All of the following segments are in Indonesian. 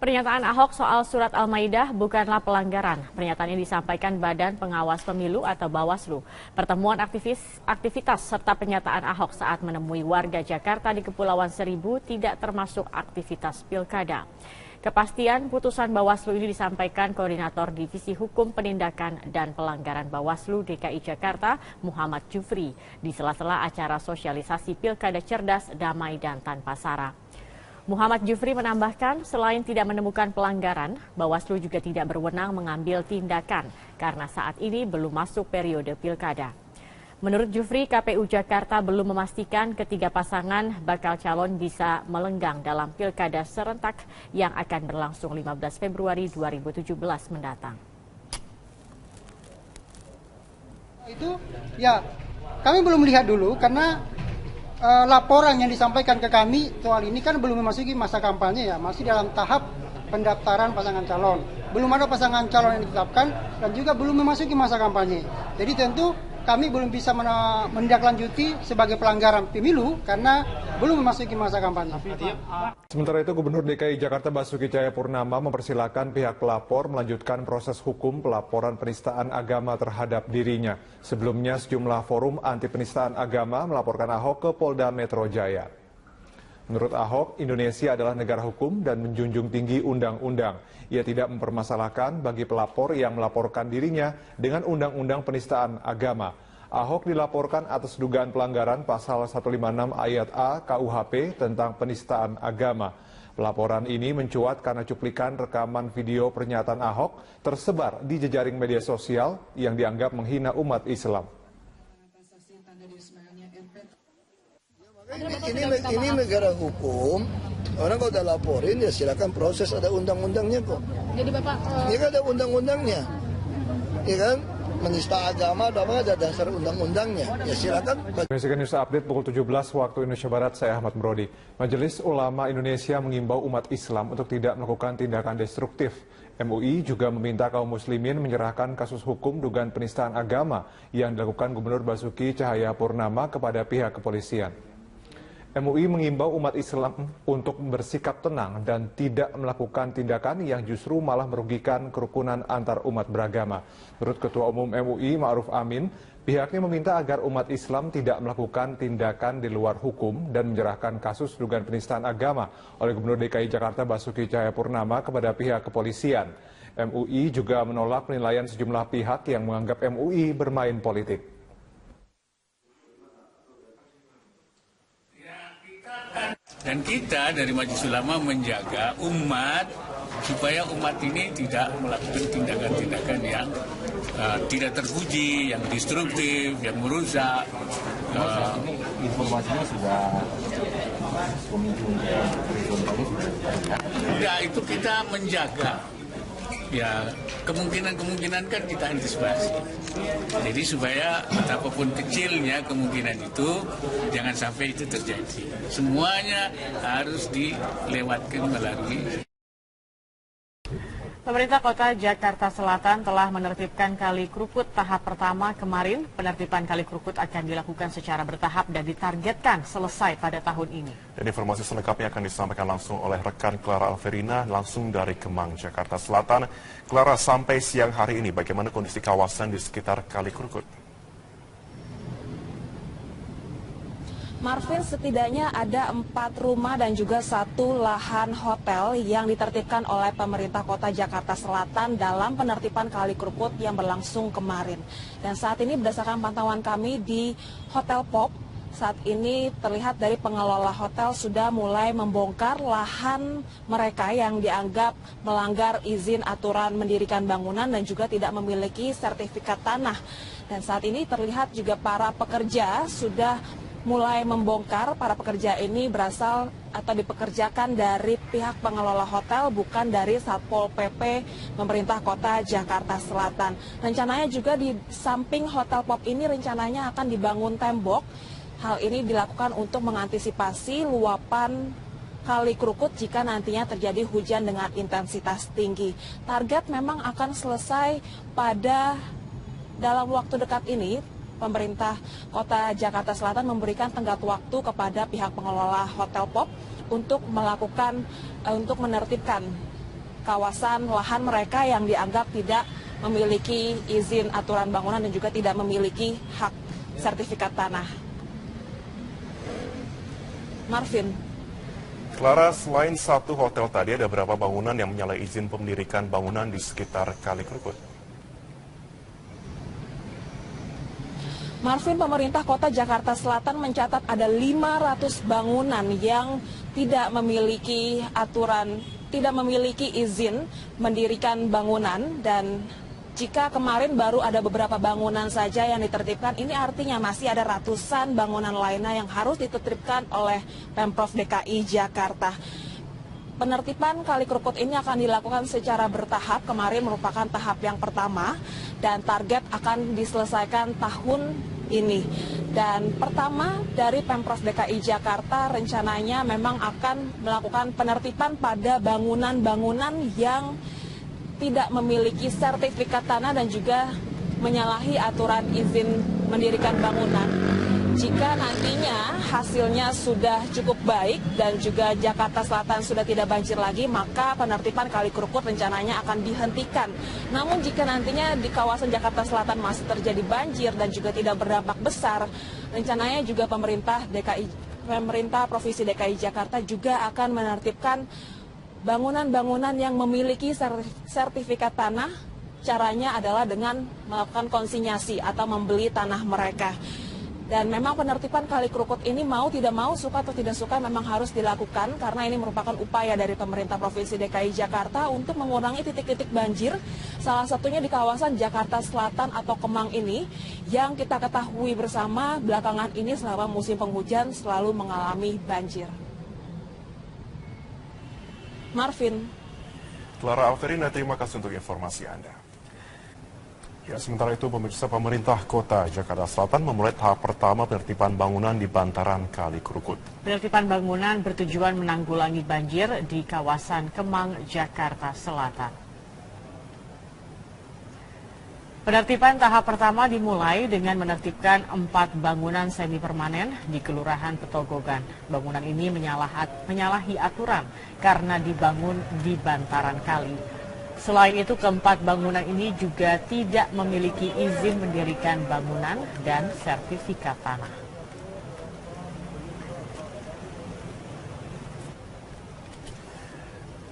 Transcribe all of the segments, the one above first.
Pernyataan Ahok soal surat Al-Maidah bukanlah pelanggaran. Pernyataan ini disampaikan Badan Pengawas Pemilu atau Bawaslu. Pertemuan aktivitas serta pernyataan Ahok saat menemui warga Jakarta di Kepulauan Seribu tidak termasuk aktivitas pilkada. Kepastian putusan Bawaslu ini disampaikan Koordinator Divisi Hukum Penindakan dan Pelanggaran Bawaslu DKI Jakarta, Muhammad Jufri, di sela-sela acara sosialisasi Pilkada Cerdas, Damai, dan Tanpa Sara. Muhammad Jufri menambahkan, selain tidak menemukan pelanggaran, Bawaslu juga tidak berwenang mengambil tindakan karena saat ini belum masuk periode pilkada. Menurut Jufri, KPU Jakarta belum memastikan ketiga pasangan bakal calon bisa melenggang dalam pilkada serentak yang akan berlangsung 15 Februari 2017 mendatang. Itu ya kami belum lihat dulu karena laporan yang disampaikan ke kami soal ini kan belum memasuki masa kampanye ya, masih dalam tahap pendaftaran pasangan calon. Belum ada pasangan calon yang ditetapkan dan juga belum memasuki masa kampanye. Jadi tentu kami belum bisa menindaklanjuti sebagai pelanggaran pemilu karena belum memasuki masa kampanye. Sementara itu, Gubernur DKI Jakarta Basuki Cahayapurnama mempersilahkan pihak pelapor melanjutkan proses hukum pelaporan penistaan agama terhadap dirinya. Sebelumnya, sejumlah forum anti penistaan agama melaporkan Ahok ke Polda Metro Jaya. Menurut Ahok, Indonesia adalah negara hukum dan menjunjung tinggi undang-undang. Ia tidak mempermasalahkan bagi pelapor yang melaporkan dirinya dengan undang-undang penistaan agama. Ahok dilaporkan atas dugaan pelanggaran pasal 156 ayat A KUHP tentang penistaan agama. Pelaporan ini mencuat karena cuplikan rekaman video pernyataan Ahok tersebar di jejaring media sosial yang dianggap menghina umat Islam. Ini negara hukum, orang kalau udah laporin ya silakan proses, ada undang-undangnya kok. Jadi Bapak, ini kan ada undang-undangnya, ya kan? Menista agama, ada dasar undang-undangnya, ya silakan. Menyaksikan News Update pukul 17 waktu Indonesia Barat, saya Ahmad Brody. Majelis Ulama Indonesia mengimbau umat Islam untuk tidak melakukan tindakan destruktif. MUI juga meminta kaum muslimin menyerahkan kasus hukum dugaan penistaan agama yang dilakukan Gubernur Basuki Cahayapurnama kepada pihak kepolisian. MUI mengimbau umat Islam untuk bersikap tenang dan tidak melakukan tindakan yang justru malah merugikan kerukunan antar umat beragama. Menurut Ketua Umum MUI Ma'ruf Amin, pihaknya meminta agar umat Islam tidak melakukan tindakan di luar hukum dan menyerahkan kasus dugaan penistaan agama oleh Gubernur DKI Jakarta Basuki Cahayapurnama kepada pihak kepolisian. MUI juga menolak penilaian sejumlah pihak yang menganggap MUI bermain politik. Dan kita dari Majelis Ulama menjaga umat supaya umat ini tidak melakukan tindakan-tindakan yang tidak terpuji, yang destruktif, yang merusak. Informasinya sudah Enggak, itu kita menjaga. Ya, kemungkinan kan kita antisipasi. Jadi supaya betapapun kecilnya kemungkinan itu, jangan sampai itu terjadi. Semuanya harus dilewatkan melalui. Pemerintah Kota Jakarta Selatan telah menertibkan Kali Krukut tahap pertama kemarin. Penertiban Kali Krukut akan dilakukan secara bertahap dan ditargetkan selesai pada tahun ini. Dan informasi selengkapnya akan disampaikan langsung oleh rekan Clara Alverina langsung dari Kemang, Jakarta Selatan. Clara, sampai siang hari ini bagaimana kondisi kawasan di sekitar Kali Krukut? Marvin, setidaknya ada 4 rumah dan juga 1 lahan hotel yang ditertibkan oleh pemerintah Kota Jakarta Selatan dalam penertiban Kali Krukut yang berlangsung kemarin. Dan saat ini berdasarkan pantauan kami di Hotel Pop, saat ini terlihat dari pengelola hotel sudah mulai membongkar lahan mereka yang dianggap melanggar izin aturan mendirikan bangunan dan juga tidak memiliki sertifikat tanah. Dan saat ini terlihat juga para pekerja sudah mulai membongkar. Para pekerja ini berasal atau dipekerjakan dari pihak pengelola hotel, bukan dari Satpol PP pemerintah Kota Jakarta Selatan. Rencananya juga di samping Hotel Pop ini rencananya akan dibangun tembok. Hal ini dilakukan untuk mengantisipasi luapan Kali Krukut jika nantinya terjadi hujan dengan intensitas tinggi. Target memang akan selesai dalam waktu dekat ini. Pemerintah Kota Jakarta Selatan memberikan tenggat waktu kepada pihak pengelola Hotel Pop untuk menertibkan kawasan lahan mereka yang dianggap tidak memiliki izin aturan bangunan dan juga tidak memiliki hak sertifikat tanah. Marvin. Clara, selain satu hotel tadi, ada berapa bangunan yang menyalahi izin pemendirikan bangunan di sekitar Kali Krukut? Marvin, pemerintah Kota Jakarta Selatan mencatat ada 500 bangunan yang tidak memiliki aturan, tidak memiliki izin mendirikan bangunan, dan jika kemarin baru ada beberapa bangunan saja yang ditertibkan, ini artinya masih ada ratusan bangunan lainnya yang harus ditertibkan oleh Pemprov DKI Jakarta. Penertiban Kali Krukut ini akan dilakukan secara bertahap. Kemarin merupakan tahap yang pertama dan target akan diselesaikan tahun ini. Dan pertama dari Pemprov DKI Jakarta rencananya memang akan melakukan penertiban pada bangunan-bangunan yang tidak memiliki sertifikat tanah dan juga menyalahi aturan izin mendirikan bangunan. Jika nantinya hasilnya sudah cukup baik dan juga Jakarta Selatan sudah tidak banjir lagi, maka penertiban Kali Krukut rencananya akan dihentikan. Namun jika nantinya di kawasan Jakarta Selatan masih terjadi banjir dan juga tidak berdampak besar, rencananya juga pemerintah Provinsi DKI Jakarta juga akan menertibkan bangunan-bangunan yang memiliki sertifikat tanah. Caranya adalah dengan melakukan konsinyasi atau membeli tanah mereka. Dan memang penertiban Kali Krukut ini mau tidak mau, suka atau tidak suka, memang harus dilakukan karena ini merupakan upaya dari pemerintah Provinsi DKI Jakarta untuk mengurangi titik-titik banjir. Salah satunya di kawasan Jakarta Selatan atau Kemang ini yang kita ketahui bersama belakangan ini selama musim penghujan selalu mengalami banjir. Marvin. Clara Alverina, terima kasih untuk informasi Anda. Ya, sementara itu pemerintah Kota Jakarta Selatan memulai tahap pertama penertiban bangunan di bantaran Kali Krukut. Penertiban bangunan bertujuan menanggulangi banjir di kawasan Kemang, Jakarta Selatan. Penertiban tahap pertama dimulai dengan menertibkan 4 bangunan semi permanen di Kelurahan Petogogan. Bangunan ini menyalahi aturan karena dibangun di bantaran kali. Selain itu, keempat bangunan ini juga tidak memiliki izin mendirikan bangunan dan sertifikat tanah.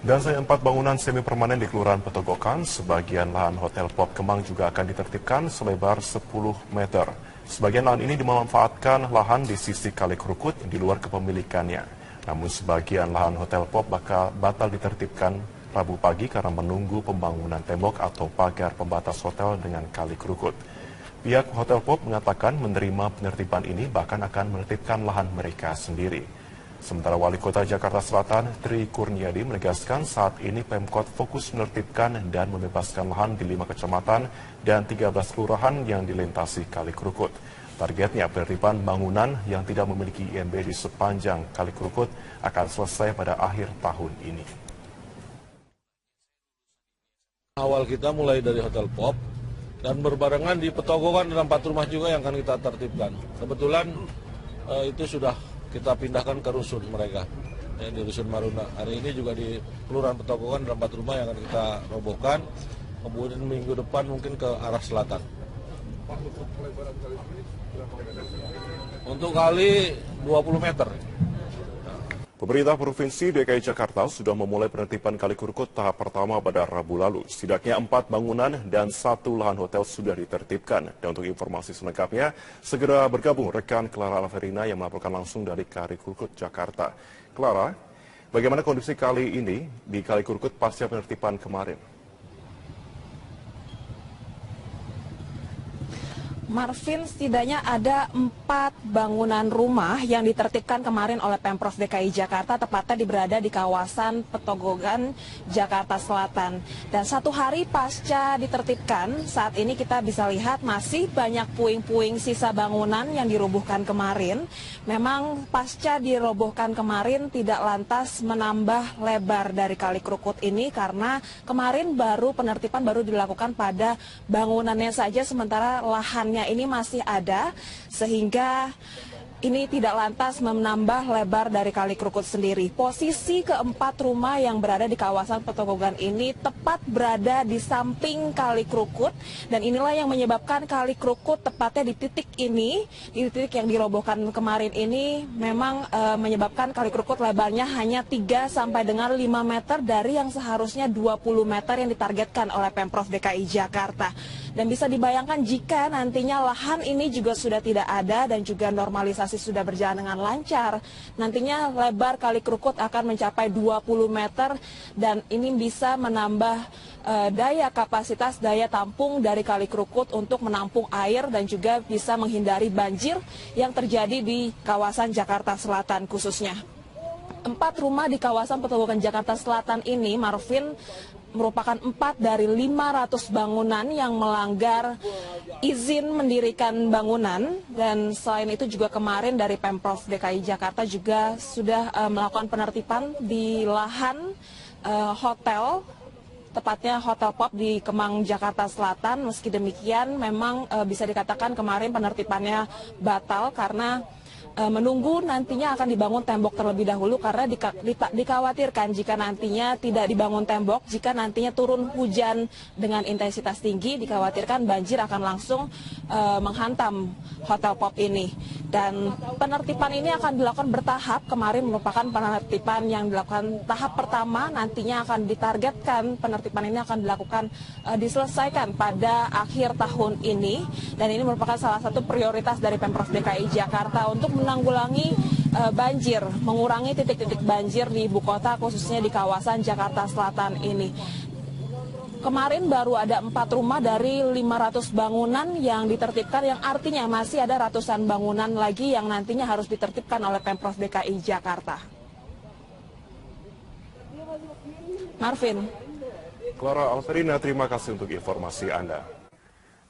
Dan selain 4 bangunan semi permanen di Kelurahan Petogokan, sebagian lahan Hotel Pop Kemang juga akan ditertibkan selebar 10 meter. Sebagian lahan ini dimanfaatkan lahan di sisi Kali Krukut di luar kepemilikannya. Namun sebagian lahan Hotel Pop batal ditertibkan Rabu pagi karena menunggu pembangunan tembok atau pagar pembatas hotel dengan Kali Krukut. Pihak Hotel Pop mengatakan menerima penertiban ini bahkan akan menertibkan lahan mereka sendiri. Sementara Wali Kota Jakarta Selatan, Tri Kurniadi, menegaskan saat ini Pemkot fokus menertibkan dan membebaskan lahan di 5 kecamatan dan 13 kelurahan yang dilintasi Kali Krukut. Targetnya penertiban bangunan yang tidak memiliki IMB di sepanjang Kali Krukut akan selesai pada akhir tahun ini. Awal kita mulai dari Hotel Pop dan berbarengan di Petogogan dan 4 rumah juga yang akan kita tertibkan. Kebetulan itu sudah kita pindahkan ke rusun mereka, ya, di Rusun Maruna. Hari ini juga di Kelurahan Petogogan ada 4 rumah yang akan kita robohkan. Kemudian minggu depan mungkin ke arah selatan. Untuk kali 20 meter. Pemerintah Provinsi DKI Jakarta sudah memulai penertiban Kali Krukut tahap pertama pada Rabu lalu. Setidaknya 4 bangunan dan 1 lahan hotel sudah ditertibkan. Dan untuk informasi selengkapnya, segera bergabung rekan Clara Alverina yang melaporkan langsung dari Kali Krukut, Jakarta. Clara, bagaimana kondisi kali ini di Kali Krukut pasca penertiban kemarin? Marvin, setidaknya ada 4 bangunan rumah yang ditertibkan kemarin oleh Pemprov DKI Jakarta, tepatnya berada di kawasan Petogogan, Jakarta Selatan. Dan 1 hari pasca ditertibkan, saat ini kita bisa lihat masih banyak puing-puing sisa bangunan yang dirobohkan kemarin. Memang pasca dirobohkan kemarin tidak lantas menambah lebar dari Kali Krukut ini karena kemarin penertiban baru dilakukan pada bangunannya saja, sementara lahannya ini masih ada, sehingga ini tidak lantas menambah lebar dari Kali Krukut sendiri. Posisi keempat rumah yang berada di kawasan Petogogan ini tepat berada di samping Kali Krukut, dan inilah yang menyebabkan Kali Krukut tepatnya di titik ini, di titik yang dirobohkan kemarin ini, memang menyebabkan Kali Krukut lebarnya hanya 3 sampai dengan 5 meter dari yang seharusnya 20 meter yang ditargetkan oleh Pemprov DKI Jakarta. Dan bisa dibayangkan jika nantinya lahan ini juga sudah tidak ada dan juga normalisasi sudah berjalan dengan lancar, nantinya lebar Kali Krukut akan mencapai 20 meter dan ini bisa menambah daya kapasitas, daya tampung dari Kali Krukut untuk menampung air dan juga bisa menghindari banjir yang terjadi di kawasan Jakarta Selatan khususnya. 4 rumah di kawasan Petogogan Jakarta Selatan ini, Marvin, merupakan 4 dari 500 bangunan yang melanggar izin mendirikan bangunan, dan selain itu juga kemarin dari Pemprov DKI Jakarta juga sudah melakukan penertiban di lahan hotel, tepatnya Hotel Pop di Kemang, Jakarta Selatan. Meski demikian memang bisa dikatakan kemarin penertibannya batal karena menunggu nantinya akan dibangun tembok terlebih dahulu, karena dikhawatirkan jika nantinya tidak dibangun tembok, jika nantinya turun hujan dengan intensitas tinggi, dikhawatirkan banjir akan langsung menghantam Hotel Pop ini. Dan penertiban ini akan dilakukan bertahap. Kemarin merupakan penertiban yang dilakukan tahap pertama, nantinya akan ditargetkan penertiban ini akan dilakukan diselesaikan pada akhir tahun ini, dan ini merupakan salah satu prioritas dari Pemprov DKI Jakarta untuk menanggulangi banjir, mengurangi titik-titik banjir di ibu kota khususnya di kawasan Jakarta Selatan ini. Kemarin baru ada 4 rumah dari 500 bangunan yang ditertibkan, yang artinya masih ada ratusan bangunan lagi yang nantinya harus ditertibkan oleh Pemprov DKI Jakarta. Marvin. Clara Alverina, terima kasih untuk informasi Anda.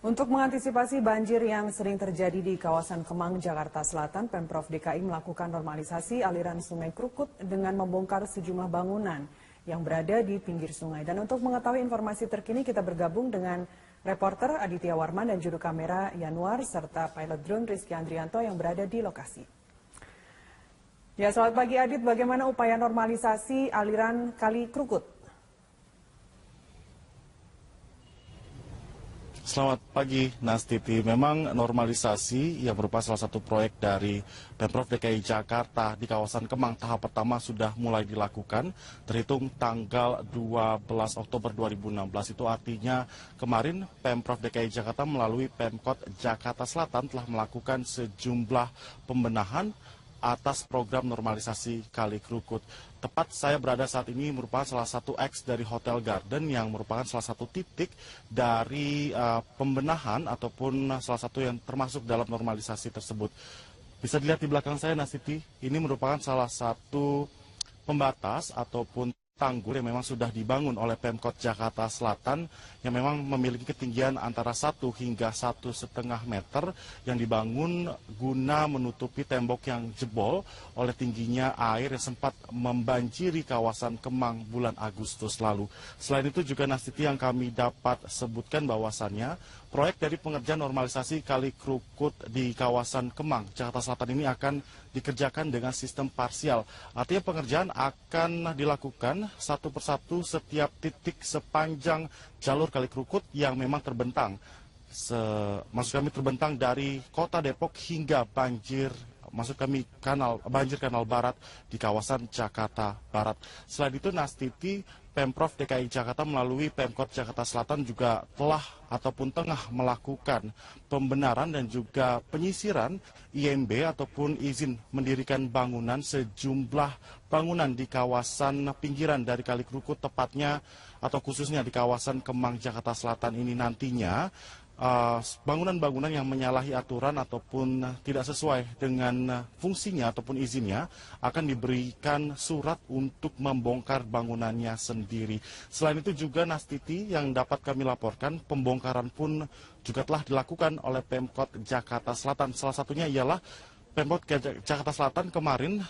Untuk mengantisipasi banjir yang sering terjadi di kawasan Kemang, Jakarta Selatan, Pemprov DKI melakukan normalisasi aliran Sungai Krukut dengan membongkar sejumlah bangunan yang berada di pinggir sungai. Dan untuk mengetahui informasi terkini, kita bergabung dengan reporter Aditya Warman dan juru kamera Yanuar, serta pilot drone Rizky Andrianto yang berada di lokasi. Ya, selamat pagi Adit, bagaimana upaya normalisasi aliran Kali Krukut? Selamat pagi, Nastiti. Memang normalisasi yang merupakan salah satu proyek dari Pemprov DKI Jakarta di kawasan Kemang tahap pertama sudah mulai dilakukan terhitung tanggal 12 Oktober 2016. Itu artinya kemarin Pemprov DKI Jakarta melalui Pemkot Jakarta Selatan telah melakukan sejumlah pembenahan atas program normalisasi Kali Krukut. Tepat saya berada saat ini merupakan salah satu X dari Hotel Garden yang merupakan salah satu titik dari pembenahan ataupun salah satu yang termasuk dalam normalisasi tersebut. Bisa dilihat di belakang saya, Nasiti, ini merupakan salah satu pembatas ataupun tanggul yang memang sudah dibangun oleh Pemkot Jakarta Selatan yang memang memiliki ketinggian antara 1 hingga 1,5 meter yang dibangun guna menutupi tembok yang jebol oleh tingginya air yang sempat membanjiri kawasan Kemang bulan Agustus lalu. Selain itu juga, Nastiti, yang kami dapat sebutkan bahwasannya proyek dari pengerjaan normalisasi Kali Krukut di kawasan Kemang, Jakarta Selatan ini akan dikerjakan dengan sistem parsial. Artinya pengerjaan akan dilakukan satu persatu setiap titik sepanjang jalur Kali Krukut yang memang terbentang. Maksud kami terbentang dari kota Depok hingga banjir Kanal Barat di kawasan Jakarta Barat. Selain itu, Nastiti, Pemprov DKI Jakarta melalui Pemkot Jakarta Selatan juga telah ataupun tengah melakukan pembenaran dan juga penyisiran IMB ataupun izin mendirikan bangunan sejumlah bangunan di kawasan pinggiran dari Kali Krukut, tepatnya atau khususnya di kawasan Kemang, Jakarta Selatan ini nantinya bangunan-bangunan yang menyalahi aturan ataupun tidak sesuai dengan fungsinya ataupun izinnya akan diberikan surat untuk membongkar bangunannya sendiri. Selain itu juga, Nastiti, yang dapat kami laporkan, pembongkaran pun juga telah dilakukan oleh Pemkot Jakarta Selatan. Salah satunya ialah Pemkot Jakarta Selatan kemarin